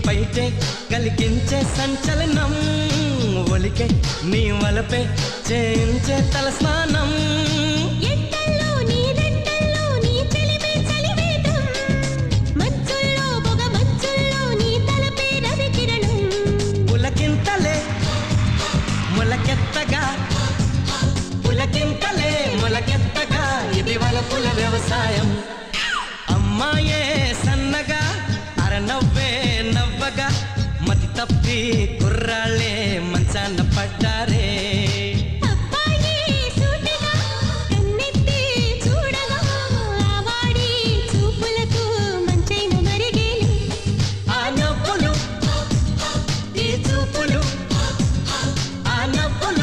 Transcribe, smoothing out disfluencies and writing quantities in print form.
పైటే కలిగించే సంచలనం ఒలికే నీ వలపే చేయించే తల స్నానం పులకింతలే మొలకెత్తగా ఇది వలపుల వ్యవసాయం అమ్మాయే సన్నగా అరనవ్వే నవ్వగా మతి తప్పి కుర్రాళ్ళే మంచాన పడ్డారే